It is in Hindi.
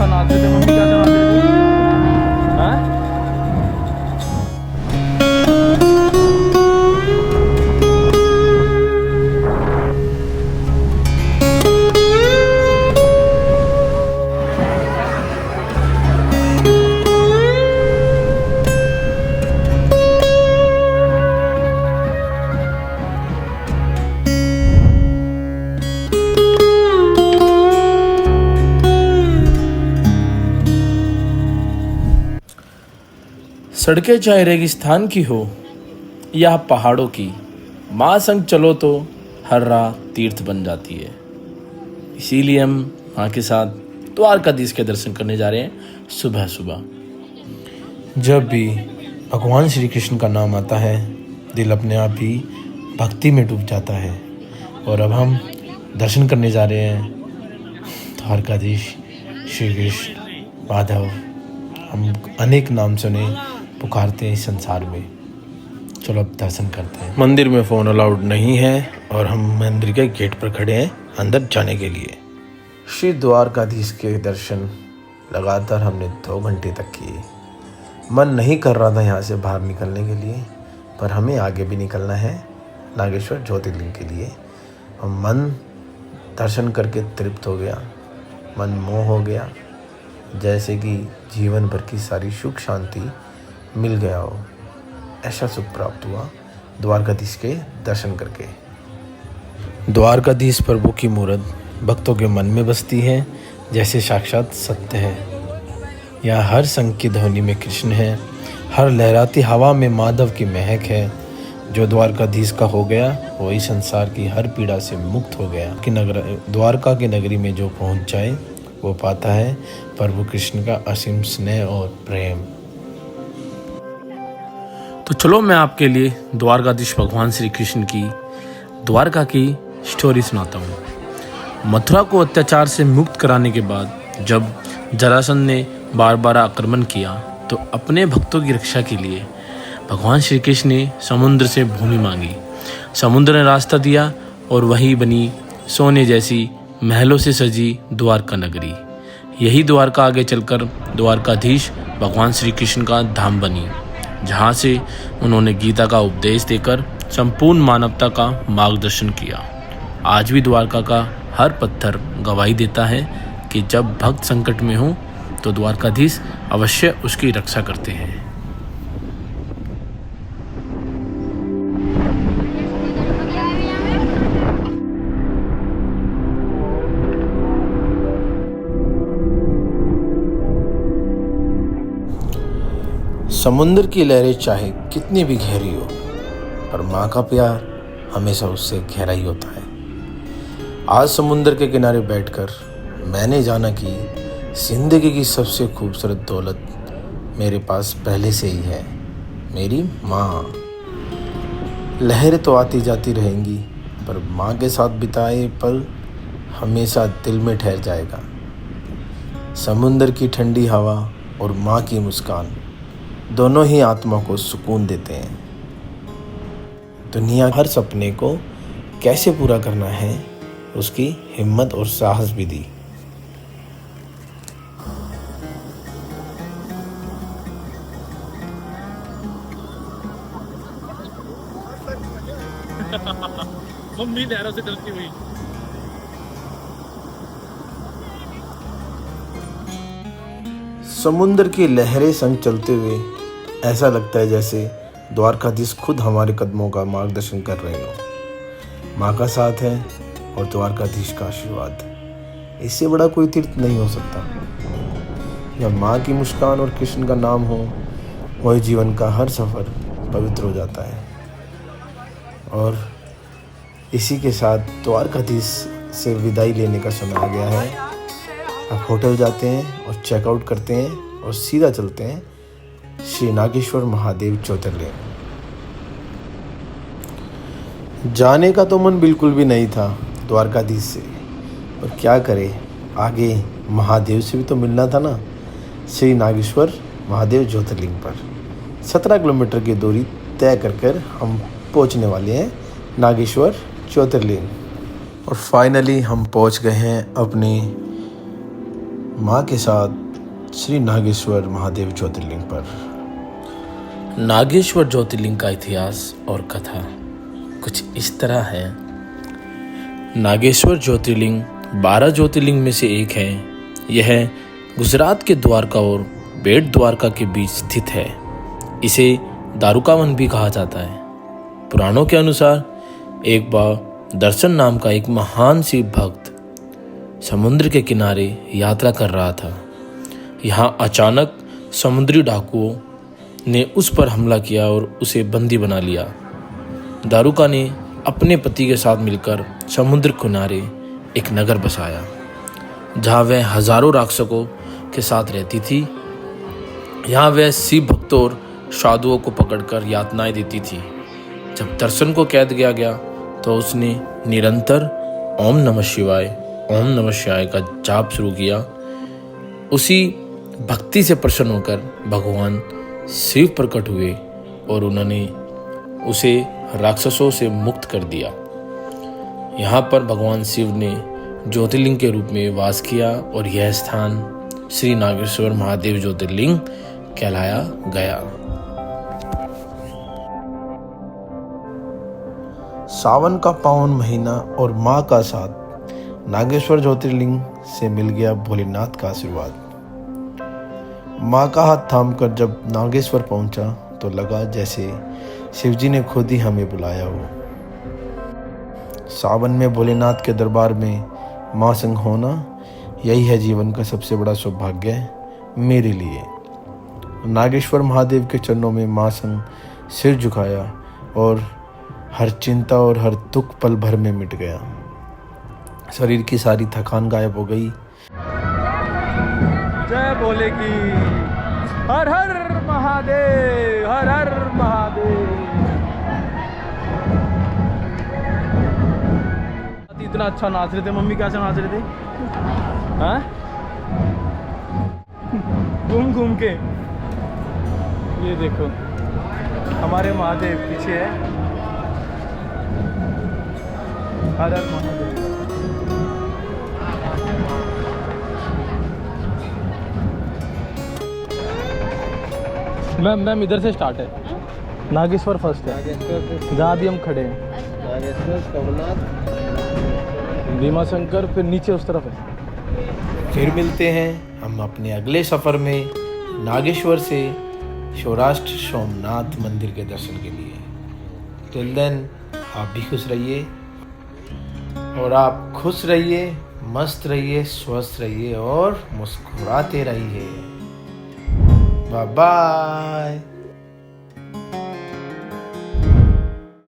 सा नाच रहे थे, मम्मी क्या नाच रही थी? हाँ? सड़कें चाहे रेगिस्तान की हो या पहाड़ों की, माँ संग चलो तो हर राह तीर्थ बन जाती है। इसीलिए हम माँ के साथ द्वारकाधीश के दर्शन करने जा रहे हैं सुबह सुबह। जब भी भगवान श्री कृष्ण का नाम आता है, दिल अपने आप ही भक्ति में डूब जाता है। और अब हम दर्शन करने जा रहे हैं द्वारकाधीश श्री कृष्ण माधव। हम अनेक नाम सुने पुकारते हैं इस संसार में। चलो अब दर्शन करते हैं। मंदिर में फ़ोन अलाउड नहीं है और हम मंदिर के गेट पर खड़े हैं अंदर जाने के लिए। श्री द्वारकाधीश के दर्शन लगातार हमने 2 घंटे तक किए। मन नहीं कर रहा था यहाँ से बाहर निकलने के लिए, पर हमें आगे भी निकलना है नागेश्वर ज्योतिर्लिंग के लिए। हम मन दर्शन करके तृप्त हो गया, मन मोह हो गया, जैसे कि जीवन भर की सारी सुख शांति मिल गया हो, ऐसा सुख प्राप्त हुआ द्वारकाधीश के दर्शन करके। द्वारकाधीश प्रभु की मूर्त भक्तों के मन में बसती है जैसे साक्षात सत्य है। यहाँ हर संग की ध्वनि में कृष्ण है, हर लहराती हवा में माधव की महक है। जो द्वारकाधीश का हो गया वही संसार की हर पीड़ा से मुक्त हो गया। कि द्वारका की नगरी में जो पहुँच जाए वो पाता है प्रभु कृष्ण का असीम स्नेह और प्रेम। तो चलो मैं आपके लिए द्वारकाधीश भगवान श्री कृष्ण की द्वारका की स्टोरी सुनाता हूँ। मथुरा को अत्याचार से मुक्त कराने के बाद जब जरासंध ने बार बार आक्रमण किया तो अपने भक्तों की रक्षा के लिए भगवान श्री कृष्ण ने समुद्र से भूमि मांगी। समुद्र ने रास्ता दिया और वही बनी सोने जैसी महलों से सजी द्वारका नगरी। यही द्वारका आगे चलकर द्वारकाधीश भगवान श्री कृष्ण का धाम बनी, जहाँ से उन्होंने गीता का उपदेश देकर संपूर्ण मानवता का मार्गदर्शन किया। आज भी द्वारका का हर पत्थर गवाही देता है कि जब भक्त संकट में हो तो द्वारकाधीश अवश्य उसकी रक्षा करते हैं। समुद्र की लहरें चाहे कितनी भी गहरी हो, पर माँ का प्यार हमेशा उससे गहरा ही होता है। आज समुद्र के किनारे बैठकर मैंने जाना कि जिंदगी की सबसे खूबसूरत दौलत मेरे पास पहले से ही है, मेरी माँ। लहरें तो आती जाती रहेंगी, पर माँ के साथ बिताए पल हमेशा दिल में ठहर जाएगा। समुद्र की ठंडी हवा और माँ की मुस्कान दोनों ही आत्मा को सुकून देते हैं। दुनिया हर सपने को कैसे पूरा करना है उसकी हिम्मत और साहस भी दी। मम्मी लहरों से डरती हुई। समुद्र की लहरें संग चलते हुए ऐसा लगता है जैसे द्वारकाधीश खुद हमारे कदमों का मार्गदर्शन कर रहे हो। माँ का साथ है और द्वारकाधीश का आशीर्वाद, इससे बड़ा कोई तीर्थ नहीं हो सकता। जब माँ की मुस्कान और कृष्ण का नाम हो, वही जीवन का हर सफ़र पवित्र हो जाता है। और इसी के साथ द्वारकाधीश से विदाई लेने का समय आ गया है। अब होटल जाते हैं और चेकआउट करते हैं और सीधा चलते हैं श्री नागेश्वर महादेव ज्योतिर्लिंग। जाने का तो मन बिल्कुल भी नहीं था द्वारकाधीश से, पर क्या करें, आगे महादेव से भी तो मिलना था ना। श्री नागेश्वर महादेव ज्योतिर्लिंग पर 17 किलोमीटर की दूरी तय कर हम पहुंचने वाले हैं नागेश्वर ज्योतिर्लिंग। और फाइनली हम पहुंच गए हैं अपनी माँ के साथ श्री नागेश्वर महादेव ज्योतिर्लिंग पर। नागेश्वर ज्योतिर्लिंग का इतिहास और कथा कुछ इस तरह है। नागेश्वर ज्योतिर्लिंग 12 ज्योतिर्लिंग में से एक है। यह गुजरात के द्वारका और बेट द्वारका के बीच स्थित है। इसे दारुकावन भी कहा जाता है। पुराणों के अनुसार एक बार दर्शन नाम का एक महान शिव भक्त समुद्र के किनारे यात्रा कर रहा था। यहाँ अचानक समुद्री डाकुओं ने उस पर हमला किया और उसे बंदी बना लिया। दारुका ने अपने पति के साथ मिलकर समुद्र किनारे एक नगर बसाया, जहाँ वह हजारों राक्षसों के साथ रहती थी। यहाँ वह शिव भक्तों और साधुओं को पकड़कर यातनाएं देती थी। जब दर्शन को कैद किया गया तो उसने निरंतर ओम नमः शिवाय का जाप शुरू किया। उसी भक्ति से प्रसन्न होकर भगवान शिव प्रकट हुए और उन्होंने उसे राक्षसों से मुक्त कर दिया। यहाँ पर भगवान शिव ने ज्योतिर्लिंग के रूप में वास किया और यह स्थान श्री नागेश्वर महादेव ज्योतिर्लिंग कहलाया गया। सावन का पावन महीना और माँ का साथ नागेश्वर ज्योतिर्लिंग से मिल गया भोलेनाथ का आशीर्वाद। माँ का हाथ थामकर जब नागेश्वर पहुंचा तो लगा जैसे शिवजी ने खुद ही हमें बुलाया हो। सावन में भोलेनाथ के दरबार में माँ संग होना यही है जीवन का सबसे बड़ा सौभाग्य मेरे लिए। नागेश्वर महादेव के चरणों में माँ संग सिर झुकाया और हर चिंता और हर दुख पल भर में मिट गया। शरीर की सारी थकान गायब हो गई। जय भोले की, हर हर महादेव, हर हर महादेव। इतना अच्छा नाच रहे थे। मम्मी कैसे नाच रहे थे? हाँ, घूम घूम के। ये देखो हमारे महादेव पीछे है। हर हर महादेव। मैम इधर से स्टार्ट है। नागेश्वर फर्स्ट है, जहाँ भी हम खड़े हैं। नागेश्वर, कमलनाथ, भीमा शंकर, फिर नीचे उस तरफ है। फिर मिलते हैं हम अपने अगले सफ़र में नागेश्वर से सौराष्ट्र सोमनाथ मंदिर के दर्शन के लिए। टिल देन आप भी खुश रहिए और आप खुश रहिए, मस्त रहिए, स्वस्थ रहिए और मुस्कुराते रहिए। Bye bye.